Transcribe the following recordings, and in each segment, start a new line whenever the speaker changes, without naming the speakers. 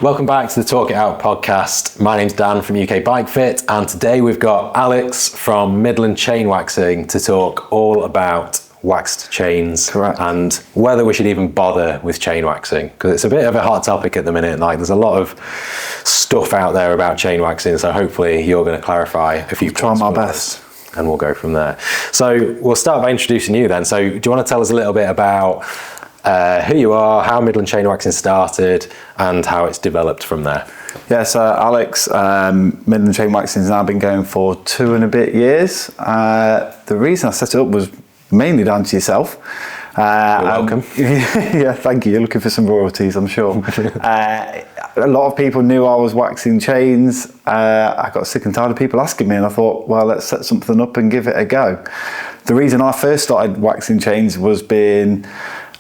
Welcome back to the Talk It Out podcast. My name's Dan from UK Bike Fit, and today we've got Alex from Midland Chain Waxing to talk all about waxed chains.
Correct.
And whether we should even bother with chain waxing, because it's a bit of a hot topic at the minute. Like, there's a lot of stuff out there about chain waxing, so hopefully you're going to clarify a few points.
Try my best.
And we'll go from there. So we'll start by introducing you then. So do you want to tell us a little bit about who you are, how Midland Chain Waxing started, and how it's developed from there?
Yes, Alex, Midland Chain Waxing has now been going for 2 and a bit years. The reason I set it up was mainly down to yourself.
You're welcome.
Yeah, thank you. You're looking for some royalties, I'm sure. A lot of people knew I was waxing chains. I got sick and tired of people asking me, and I thought, well, let's set something up and give it a go. The reason I first started waxing chains was being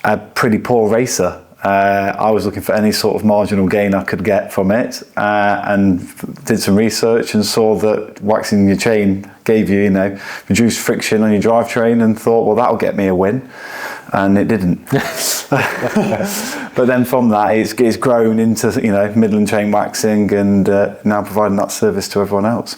a pretty poor racer. I was looking for any sort of marginal gain I could get from it, and did some research and saw that waxing your chain gave you, reduced friction on your drivetrain, and thought, well, that'll get me a win, and it didn't. But then from that, it's grown into Midland Chain Waxing, and now providing that service to everyone else.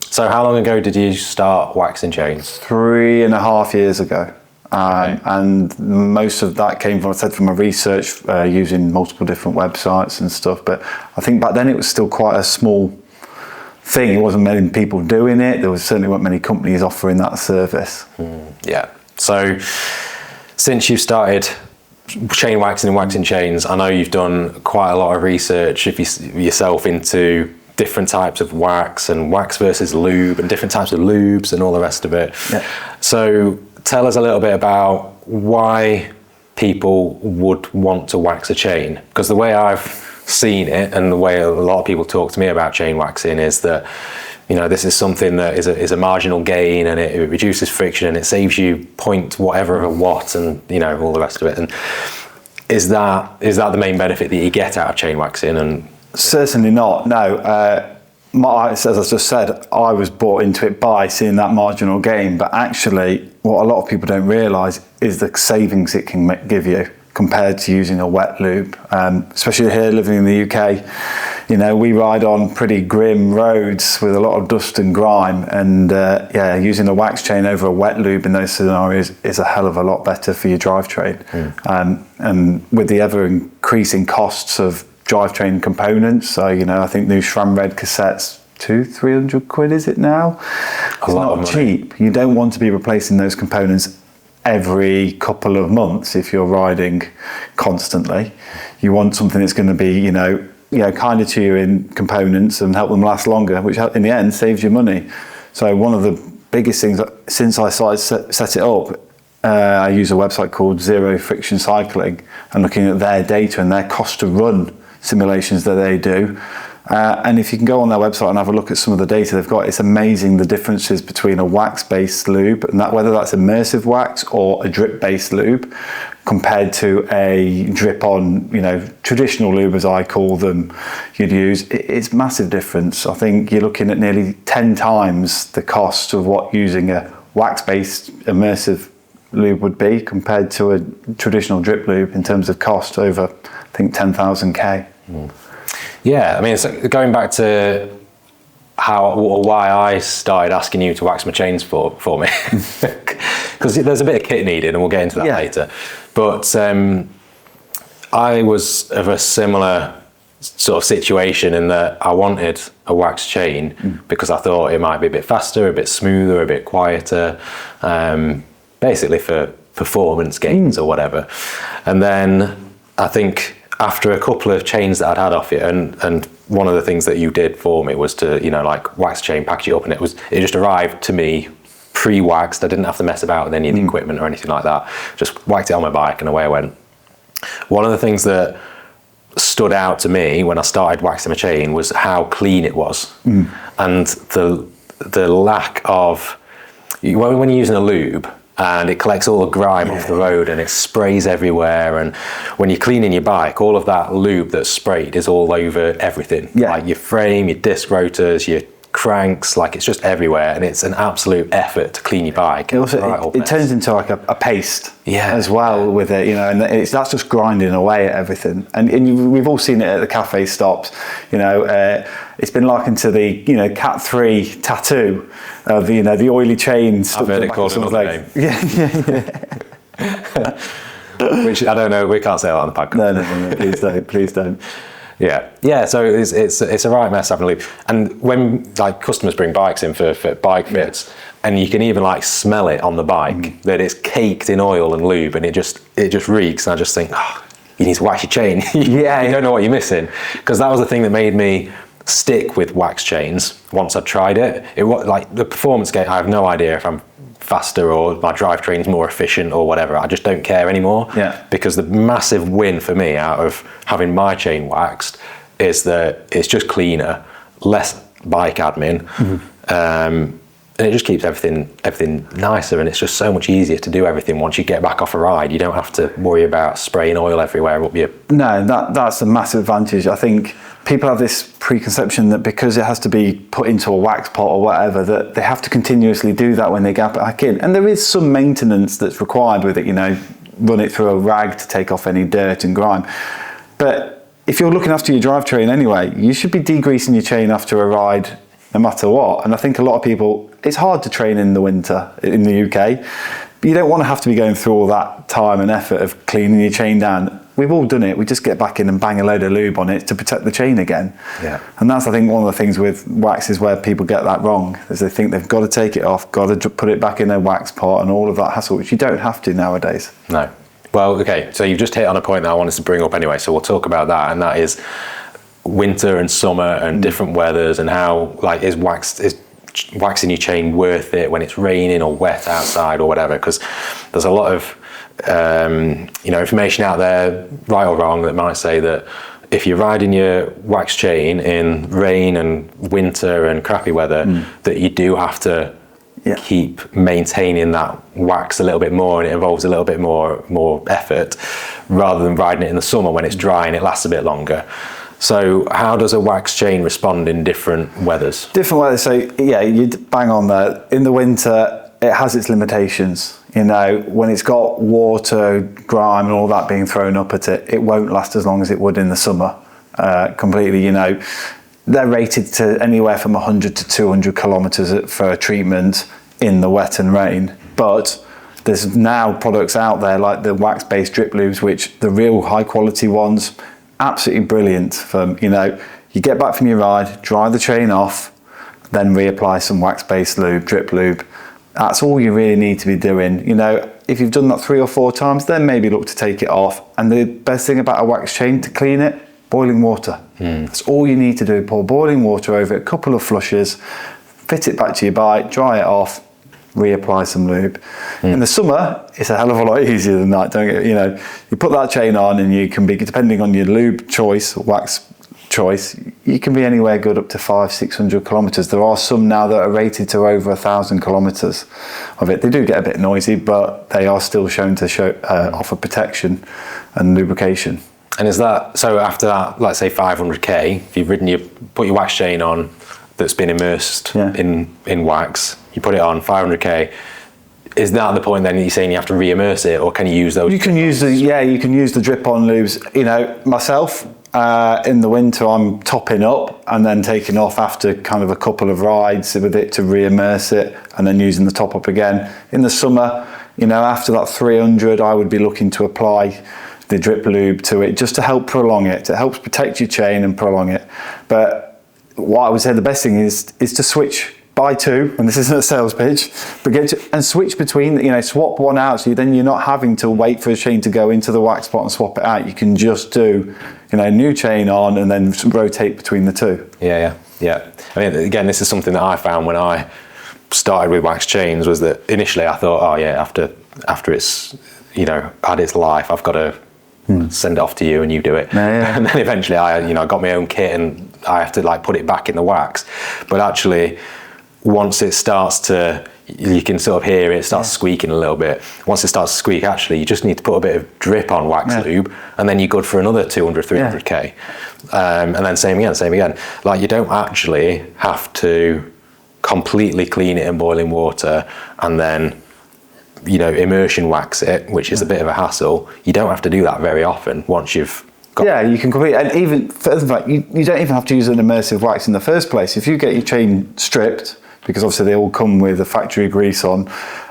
So how long ago did you start waxing chains?
3.5 years ago. Okay. And most of that came from my research using multiple different websites and stuff. But I think back then it was still quite a small thing. It wasn't many people doing it. There certainly weren't many companies offering that service.
Yeah. So since you started chain waxing and waxing chains, I know you've done quite a lot of research yourself into different types of wax and wax versus lube and different types of lubes and all the rest of it. Yeah. So tell us a little bit about why people would want to wax a chain, because the way I've seen it and the way a lot of people talk to me about chain waxing is that this is something that is a marginal gain, and it reduces friction and it saves you point whatever of a watt and all the rest of it. And is that the main benefit that you get out of chain waxing? And
certainly not. No. As I just said, I was bought into it by seeing that marginal gain, but actually what a lot of people don't realise is the savings it can give you compared to using a wet lube. Especially here living in the UK, we ride on pretty grim roads with a lot of dust and grime, and using a wax chain over a wet lube in those scenarios is a hell of a lot better for your drivetrain. And with the ever increasing costs of drivetrain components, so I think new SRAM red cassettes, 200-300 quid is it now? It's not cheap. You don't want to be replacing those components every couple of months if you're riding constantly. You want something that's going to be kinder to you in components and help them last longer, which in the end saves you money. So one of the biggest things since I started set it up, I use a website called Zero Friction Cycling, and looking at their data and their cost to run simulations that they do. And if you can go on their website and have a look at some of the data they've got, it's amazing the differences between a wax-based lube, and whether that's immersive wax or a drip-based lube, compared to a drip-on, traditional lube, as I call them, you'd use. It's massive difference. I think you're looking at nearly 10 times the cost of what using a wax-based immersive lube would be compared to a traditional drip lube in terms of cost over, I think, 10,000 K.
Yeah, I mean, so going back to why I started asking you to wax my chains for me, because there's a bit of kit needed, and we'll get into that later. But I was of a similar sort of situation in that I wanted a wax chain because I thought it might be a bit faster, a bit smoother, a bit quieter, basically for performance gains or whatever. And then I think after a couple of chains that I'd had off you, and one of the things that you did for me was to, wax chain, package it up, and it just arrived to me pre-waxed. I didn't have to mess about with any of the equipment or anything like that. Just whacked it on my bike and away I went. One of the things that stood out to me when I started waxing my chain was how clean it was, and the lack of, when you're using a lube, and it collects all the grime off the road and it sprays everywhere, and when you're cleaning your bike, all of that lube that's sprayed is all over everything, like your frame, your disc rotors, your cranks, like it's just everywhere, and it's an absolute effort to clean your bike.
It turns into like a paste as well with it, you know, and that's just grinding away at everything. And we've all seen it at the cafe stops, you know. It's been likened to the, you know, Cat 3 tattoo of, you know, the oily chains.
I've heard it called another name.
Yeah.
Which I don't know. We can't say that on the podcast.
No, please don't.
Yeah. So it's a right mess having a Lube. And when like customers bring bikes in for bike fits, and you can even like smell it on the bike that it's caked in oil and lube, and it just reeks. And I just think, oh, you need to wax your chain. You don't know what you're missing, because that was the thing that made me stick with wax chains once I tried it. It was like the performance game. I have no idea if I'm faster or my drivetrain's more efficient or whatever. I just don't care anymore. Because the massive win for me out of having my chain waxed is that it's just cleaner, less bike admin, and it just keeps everything nicer, and it's just so much easier to do everything once you get back off a ride. You don't have to worry about spraying oil everywhere up your...
No, that's a massive advantage. I think people have this preconception that because it has to be put into a wax pot or whatever, that they have to continuously do that when they get back in. And there is some maintenance that's required with it, you know, run it through a rag to take off any dirt and grime. But if you're looking after your drivetrain anyway, you should be degreasing your chain after a ride no matter what. And I think a lot of people, it's hard to train in the winter in the UK, but you don't want to have to be going through all that time and effort of cleaning your chain down. We've all done it. We just get back in and bang a load of lube on it to protect the chain again. And that's, I think, one of the things with wax is where people get that wrong, is they think they've got to take it off, got to put it back in a wax pot and all of that hassle, which you don't have to nowadays.
No. Well, okay, so you've just hit on a point that I wanted to bring up anyway, so we'll talk about that, and that is winter and summer and different weathers, and how like is waxing your chain worth it when it's raining or wet outside or whatever, because there's a lot of information out there, right or wrong, that might say that if you're riding your wax chain in rain and winter and crappy weather, that you do have to keep maintaining that wax a little bit more, and it involves a little bit more effort, rather than riding it in the summer when it's dry and it lasts a bit longer. So how does a wax chain respond in different weathers? Different weathers,
so yeah, you bang on there. In the winter, it has its limitations. You know, when it's got water, grime and all that being thrown up at it, it won't last as long as it would in the summer, completely, you know. They're rated to anywhere from 100 to 200 kilometers for a treatment in the wet and rain. But there's now products out there like the wax-based drip lubes, which the real high quality ones, absolutely brilliant for, you know, you get back from your ride, dry the chain off, then reapply some wax-based lube, drip lube. That's all you really need to be doing. You know, if you've done that 3 or 4 times, then maybe look to take it off. And the best thing about a wax chain to clean it, boiling water. That's all you need to do. Pour boiling water over it, a couple of flushes, fit it back to your bike, dry it off, reapply some lube. In the summer, it's a hell of a lot easier than that. Don't get, you know, you put that chain on and you can be, depending on your lube choice, wax choice, you can be anywhere good up to 500-600 kilometers. There are some now that are rated to over 1,000 kilometers of it. They do get a bit noisy, but they are still shown to offer protection and lubrication.
And is that, so after that, let's say 500k, if you've put your wax chain on that's been immersed in wax, you put it on 500k, is that the point then you're saying you have to re-immerse it, or can you use those?
You can use you can use the drip-on lubes. You know, myself, in the winter I'm topping up and then taking off after kind of a couple of rides with it to re-immerse it, and then using the top up again. In the summer, you know, after that 300, I would be looking to apply the drip lube to it just to help prolong it. It helps protect your chain and prolong it. But what I would say the best thing is to switch, buy 2, and this isn't a sales pitch, but and switch between, you know, swap one out, so then you're not having to wait for a chain to go into the wax pot and swap it out. You can just do, you know, new chain on and then rotate between the 2.
Yeah. I mean, again, this is something that I found when I started with wax chains, was that initially I thought, oh yeah, after it's, you know, had its life, I've got to send it off to you and you do it. And then eventually I got my own kit and I have to like put it back in the wax. But actually, once it starts to, you can sort of hear it starts squeaking a little bit. Once it starts to squeak, actually, you just need to put a bit of drip on wax lube, and then you're good for another 200, 300k. And then same again. Like, you don't actually have to completely clean it in boiling water and then, you know, immersion wax it, which is a bit of a hassle. You don't have to do that very often once you've got...
you can complete, and even further back, you don't even have to use an immersive wax in the first place. If you get your chain stripped, because obviously they all come with a factory grease on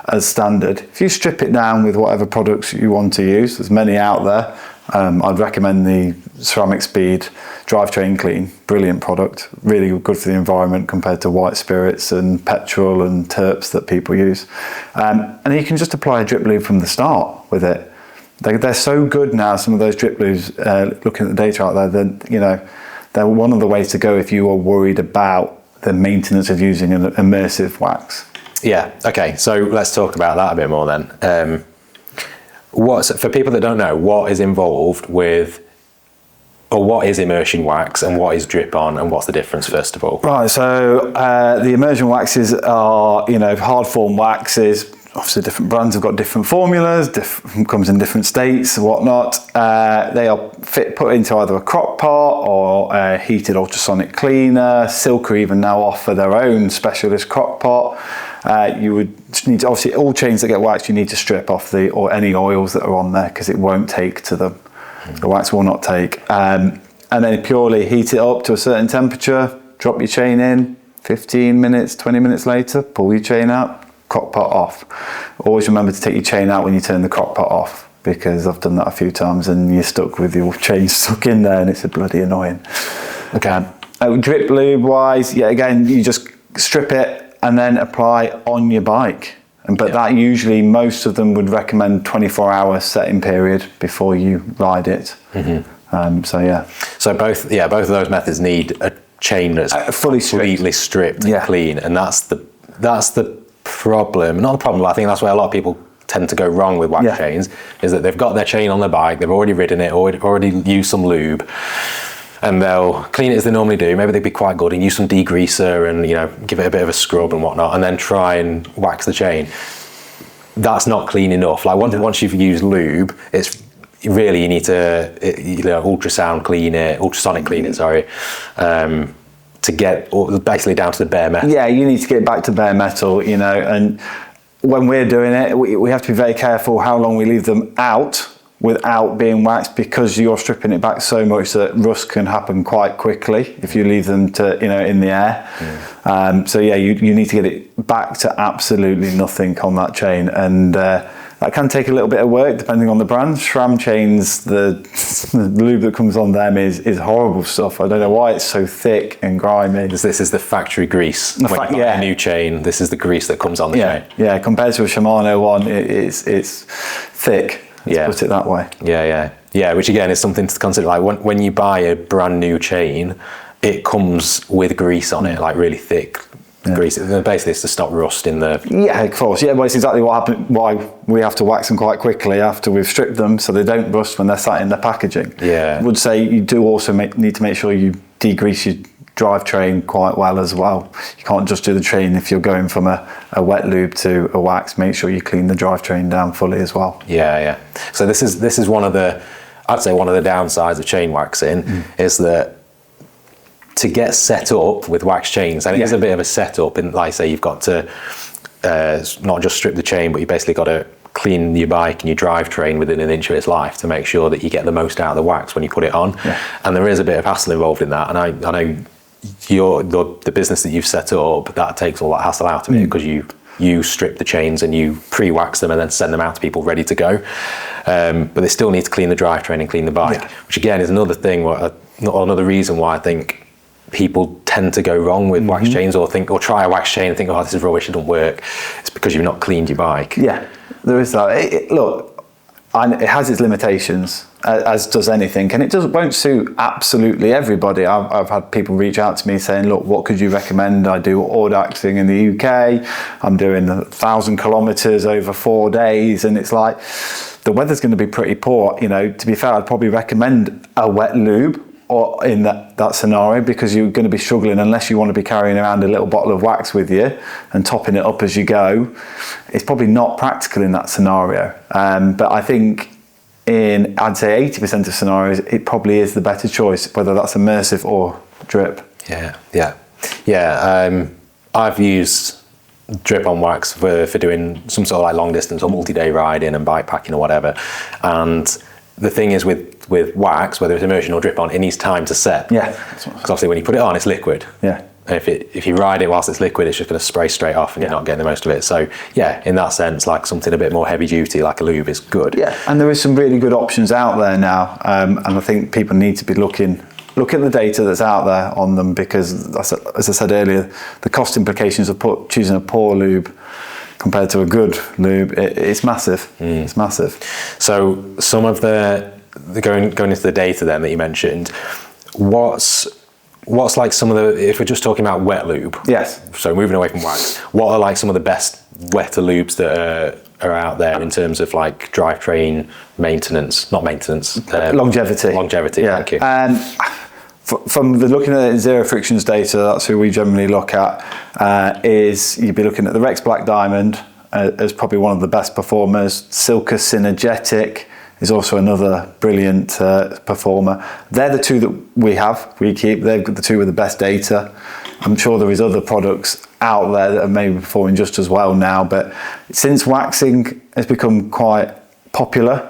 as standard, if you strip it down with whatever products you want to use, there's many out there. I'd recommend the Ceramic Speed Drivetrain Clean, brilliant product, really good for the environment compared to white spirits and petrol and terps that people use. And you can just apply a drip lube from the start with it. They're so good now, some of those drip lubes, looking at the data out there, that, you know, they're one of the ways to go if you are worried about the maintenance of using an immersive wax. Yeah,
okay, so let's talk about that a bit more then. For people that don't know, what is involved with, or what is immersion wax and what is drip on, and what's the difference, first of all?
Right, so the immersion waxes are, you know, hard form waxes. Obviously different brands have got different formulas, comes in different states and whatnot. They are put into either a crock pot or a heated ultrasonic cleaner. Silker even now offer their own specialist crock pot. You would just need to, obviously all chains that get waxed, you need to strip off any oils that are on there, because it won't take to them. The wax will not take. And then purely heat it up to a certain temperature, drop your chain in, 15 minutes, 20 minutes later, pull your chain out, crock pot off. Always remember to take your chain out when you turn the crock pot off, because I've done that a few times and you're stuck with your chain stuck in there and it's a bloody annoying. Okay. Drip lube wise, again, you just strip it and then apply on your bike. But that usually, most of them would recommend 24-hour setting period before you ride it. So
both of those methods need a chain that's
fully
completely stripped and clean, and that's the problem. Not the problem, I think that's where a lot of people tend to go wrong with wax chains, is that they've got their chain on their bike, they've already ridden it, already used some lube, and they'll clean it as they normally do. Maybe they'd be quite good and use some degreaser and, you know, give it a bit of a scrub and whatnot, and then try and wax the chain. That's not clean enough. Like once you've used lube, it's really, you need to, ultrasonic clean it, sorry, to get basically down to the bare metal. Yeah,
you need to get back to bare metal, you know, and when we're doing it, we have to be very careful how long we leave them out without being waxed, because you're stripping it back so much that rust can happen quite quickly if you leave them to, you know, in the air. You need to get it back to absolutely nothing on that chain, and that can take a little bit of work depending on the brand. SRAM chains, the lube that comes on them is horrible stuff. I don't know why it's so thick and grimy.
This is the factory grease. A new chain, this is the grease that comes on the chain.
Yeah, compared to a Shimano one, it's thick. Let's put it that way.
Yeah, which again is something to consider. Like when you buy a brand new chain, it comes with grease on it, like really thick grease. Basically, it's to stop rust in the...
Yeah, of course. Yeah, well, it's exactly what happened. Why we have to wax them quite quickly after we've stripped them, so they don't rust when they're sat in the packaging.
Yeah.
I would say you do also need to make sure you degrease your drivetrain quite well as well. You can't just do the chain if you're going from a wet lube to a wax. Make sure you clean the drivetrain down fully as well.
Yeah. So this is one of the, I'd say one of the downsides of chain waxing is that to get set up with wax chains, and it is a bit of a setup. And like I say, you've got to not just strip the chain, but you basically got to clean your bike and your drivetrain within an inch of its life to make sure that you get the most out of the wax when you put it on. And there is a bit of hassle involved in that. And I know the business that you've set up, that takes all that hassle out of it, because you strip the chains and you pre-wax them and then send them out to people ready to go. But they still need to clean the drivetrain and clean the bike, which again is another thing, another reason why I think people tend to go wrong with wax chains, or try a wax chain and think, oh, this is rubbish, it doesn't work. It's because you've not cleaned your bike.
Yeah, there is that. Look, it has its limitations, as does anything, and it won't suit absolutely everybody. I've had people reach out to me saying, look, what could you recommend? I do Audaxing in the UK, I'm doing 1,000 kilometers over 4 days, and it's like, the weather's going to be pretty poor. You know, to be fair, I'd probably recommend a wet lube or in that scenario, because you're going to be struggling unless you want to be carrying around a little bottle of wax with you and topping it up as you go. It's probably not practical in that scenario. But I think in, I'd say 80% of scenarios, it probably is the better choice, whether that's immersive or drip.
I've used drip on wax for doing some sort of like long distance or multi-day riding and bike packing or whatever. And the thing is with wax, whether it's immersion or drip on, it needs time to set. Because obviously when you put it on, it's liquid. And if you ride it whilst it's liquid, it's just going to spray straight off and you're not getting the most of it. So yeah, in that sense, like something a bit more heavy duty, like a lube, is good.
And there is some really good options out there now, and I think people need to be looking at the data that's out there on them, because as I said earlier, the cost implications of choosing a poor lube compared to a good lube, it's massive. It's massive.
So some of the going into the data then that you mentioned, what's like some of the, if we're just talking about wet lube, so moving away from wax, what are like some of the best wetter lubes that are out there in terms of like drivetrain maintenance, longevity, thank you.
From looking at zero frictions data, that's who we generally look at, is you'd be looking at the Rex Black Diamond as probably one of the best performers. Silka Synergetic is also another brilliant performer. They're the two that we keep. They're the two with the best data. I'm sure there is other products out there that are maybe performing just as well now, but since waxing has become quite popular,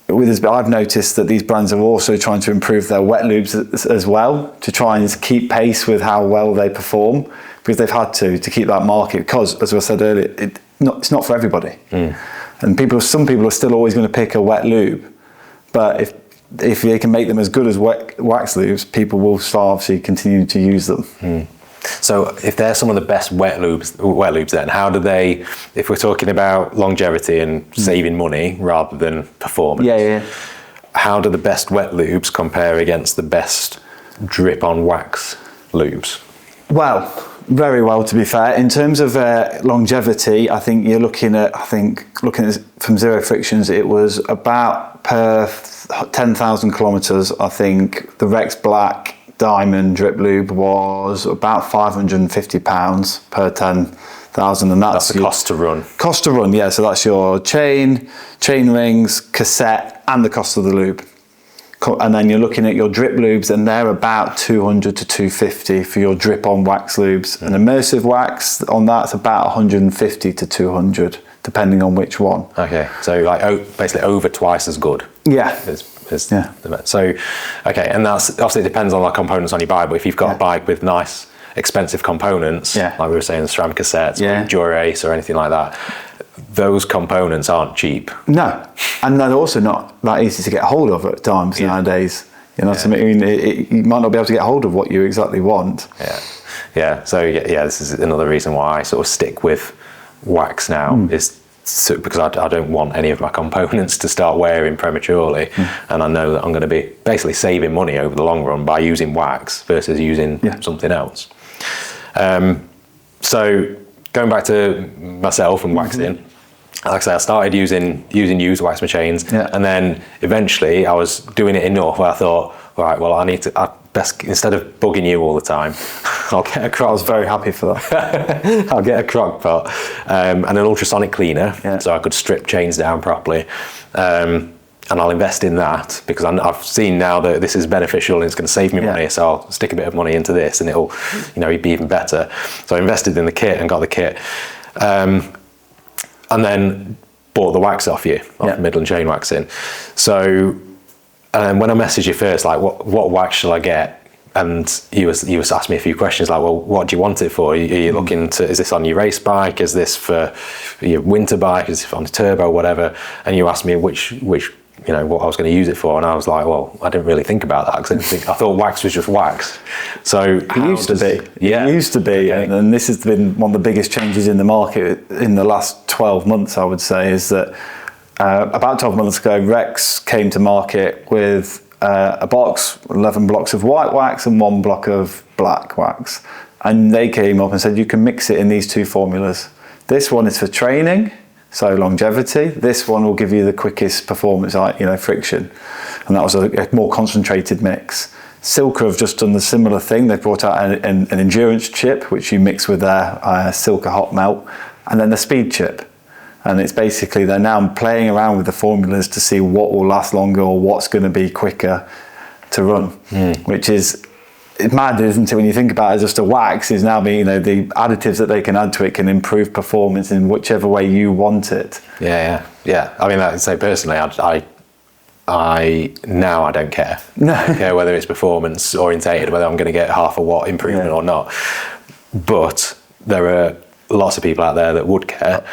I've noticed that these brands are also trying to improve their wet lubes as well, to try and keep pace with how well they perform, because they've had to keep that market, because as I said earlier, it's not for everybody. And some people are still always going to pick a wet lube, but if they can make them as good as wax lubes, people will start obviously continuing to use them.
So if they're some of the best wet lubes then, how do they, if we're talking about longevity and saving money rather than performance, how do the best wet lubes compare against the best drip on wax lubes?
Well, very well, to be fair. In terms of longevity, I think you're looking at from zero frictions, it was about per 10,000 kilometers. I think the Rex Black Diamond drip lube was about £550 per 10,000, and that's
the cost to run.
So that's your chain rings, cassette, and the cost of the lube. And then you're looking at your drip lubes, and they're about 200 to 250 for your drip on wax lubes. An immersive wax on that's about 150 to 200, depending on which one.
Okay, so like basically over twice as good. So, okay, and that's obviously, it depends on the components on your bike, but if you've got a bike with nice, expensive components, like we were saying, the ceramic cassettes, Dura-Ace or anything like that, those components aren't cheap. No,
and they're also not that easy to get hold of at times nowadays. You know what I mean? You might not be able to get hold of what you exactly want.
So this is another reason why I sort of stick with wax now, is because I don't want any of my components to start wearing prematurely, and I know that I'm going to be basically saving money over the long run by using wax versus using something else. So going back to myself and waxing, like I say, I started using used wax chains, and then eventually I was doing it enough where I thought, all right, well, I best, instead of bugging you all the time, I'll get a crock.
I was very happy for that.
I'll get a crock pot and an ultrasonic cleaner, so I could strip chains down properly. And I'll invest in that, because I've seen now that this is beneficial and it's going to save me money. So I'll stick a bit of money into this, and it'll, be even better. So I invested in the kit and got the kit, and then bought the wax off Midland Chain Waxing. So when I messaged you first, like what wax shall I get? And you was asking me a few questions like, well, what do you want it for? Are you looking to, is this on your race bike? Is this for your winter bike? Is it on a turbo, whatever? And you asked me which what I was going to use it for, and I was like, well, I didn't really think about that, because I thought wax was just wax. So
it used to be, and this has been one of the biggest changes in the market in the last 12 months, I would say, is that about 12 months ago, Rex came to market with a box, 11 blocks of white wax and 1 block of black wax. And they came up and said, you can mix it in these two formulas. This one is for training, so longevity. This one will give you the quickest performance, friction. and that was a more concentrated mix. Silka have just done the similar thing. They've brought out an endurance chip, which you mix with their Silka hot melt, and then the speed chip. And it's basically, they're now playing around with the formulas to see what will last longer or what's going to be quicker to run, which is, it's mad, isn't it? When you think about it, just a wax is now being, the additives that they can add to it can improve performance in whichever way you want it.
Yeah. I mean, I'd say personally, I don't care.
No.
I don't care whether it's performance orientated, whether I'm going to get half a watt improvement or not. But there are lots of people out there that would care,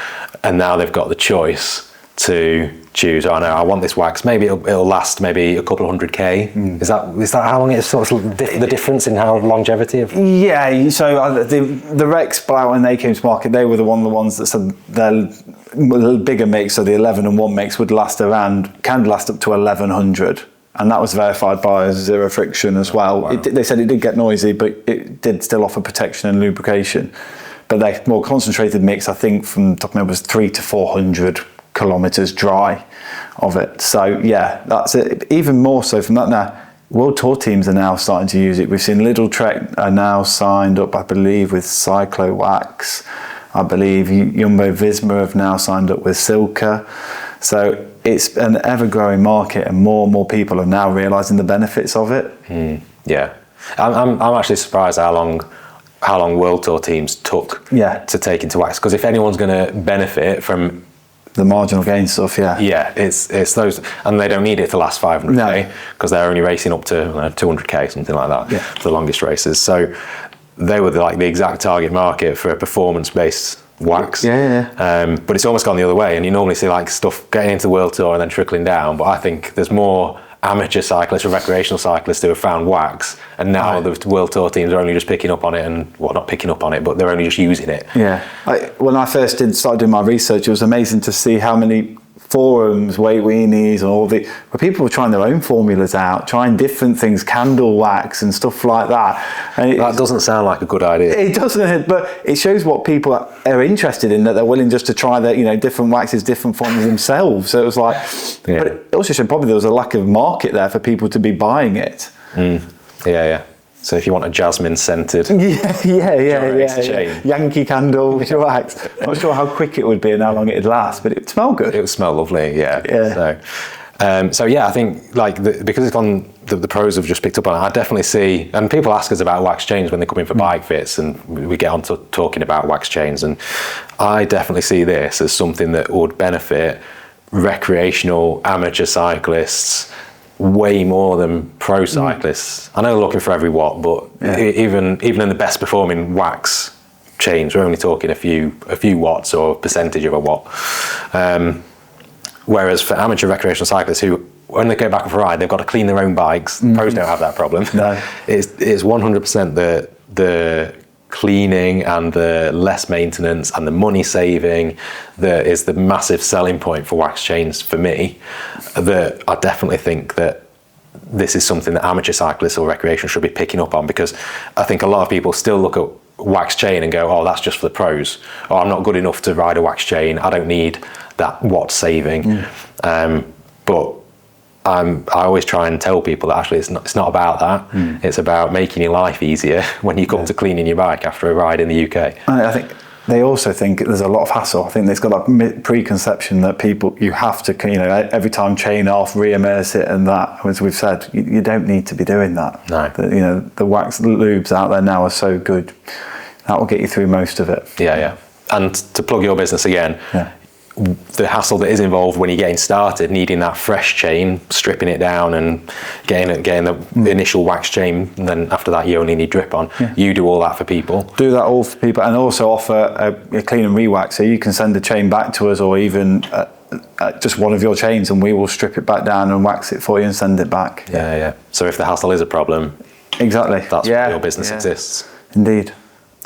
and now they've got the choice to choose. Oh no, I want this wax. Maybe it'll last maybe a couple of 100k. Is that how long it's sort of the difference in how longevity of?
Yeah. So the Rex Blau, when they came to market, they were the ones that said their bigger mix, so the 11 and 1 mix can last up to 1100. And that was verified by Zero Friction as well. Wow. They said it did get noisy, but it did still offer protection and lubrication. But their more concentrated mix, I think from top of my head, was 300 to 400 kilometers dry of it. So yeah, that's it. Even more so from that now, World Tour teams are now starting to use it. We've seen Lidl Trek are now signed up, I believe, with Cyclo Wax. I believe Jumbo Visma have now signed up with Silka. So it's an ever-growing market, and more people are now realising the benefits of it.
Yeah, I'm actually surprised how long World Tour teams took to take into wax. Because if anyone's going to benefit from
the marginal gain stuff,
it's those, and they don't need it to last 500k because they're only racing up to 200k, something like that, for the longest races. So they were the exact target market for a performance-based wax. But it's almost gone the other way, and you normally see stuff getting into the World Tour and then trickling down. But I think there's more amateur cyclists or recreational cyclists who have found wax, and now the World Tour teams are only just picking up on it, and not picking up on it, but they're only just using it.
When I first started doing my research, it was amazing to see how many forums, Weight Weenies, and where people were trying their own formulas out, trying different things, candle wax and stuff like that. And
that doesn't sound like a good idea.
It doesn't, but it shows what people are interested in, that they're willing just to try their, different waxes, different formulas themselves. So it was but it also showed probably there was a lack of market there for people to be buying it.
So if you want a jasmine scented
Yankee candle wax, not sure how quick it would be and how long it'd last, but it would smell good.
It would smell lovely, So I think because it's gone, the pros have just picked up on it. I definitely see, and people ask us about wax chains when they come in for bike fits, and we get on to talking about wax chains, and I definitely see this as something that would benefit recreational amateur cyclists way more than pro cyclists. I know they're looking for every watt, but even in the best performing wax chains, we're only talking a few watts or percentage of a watt. Whereas for amateur recreational cyclists who, when they go back off a ride, they've got to clean their own bikes. Pros don't have that problem.
No.
It's 100% the cleaning and the less maintenance and the money saving that is the massive selling point for wax chains for me. That I definitely think that this is something that amateur cyclists or recreation should be picking up on, because I think a lot of people still look at wax chain and go, oh, that's just for the pros, or I'm not good enough to ride a wax chain, I don't need that watt saving. But I always try and tell people that actually it's not about that. It's about making your life easier when you come to cleaning your bike after a ride in the UK.
And I think they also think there's a lot of hassle. I think there's got that preconception that you have to, every time chain off, re-immerse it, and that, as we've said, you don't need to be doing that.
No.
The wax lubes out there now are so good. That will get you through most of it.
Yeah. And to plug your business again, the hassle that is involved when you're getting started, needing that fresh chain, stripping it down and getting the initial wax chain, and then after that you only need drip on. You do all that for people.
Do that all for people, and also offer a clean and re-wax, so you can send a chain back to us, or even just one of your chains, and we will strip it back down and wax it for you and send it back.
So if the hassle is a problem,
exactly,
that's why your business exists.
Indeed.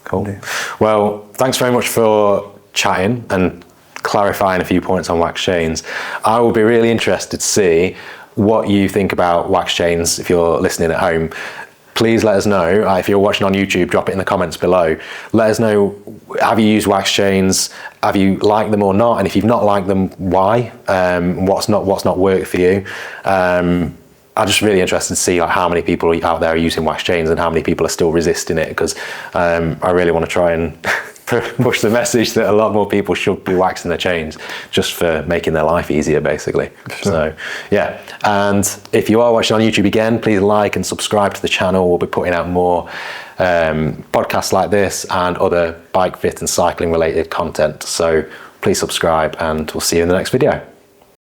Cool. Well, thanks very much for chatting and clarifying a few points on wax chains. I would be really interested to see what you think about wax chains. If you're listening at home, please let us know. If you're watching on YouTube, drop it in the comments below. Let us know, have you used wax chains? Have you liked them or not? And if you've not liked them, why? What's not worked for you? I'm just really interested to see like how many people out there are using wax chains and how many people are still resisting it, because I really want to try and push the message that a lot more people should be waxing their chains just for making their life easier, basically. Sure. So yeah, and if you are watching on YouTube again, please like and subscribe to the channel. We'll be putting out more podcasts like this and other bike fit and cycling related content, so please subscribe, and we'll see you in the next video.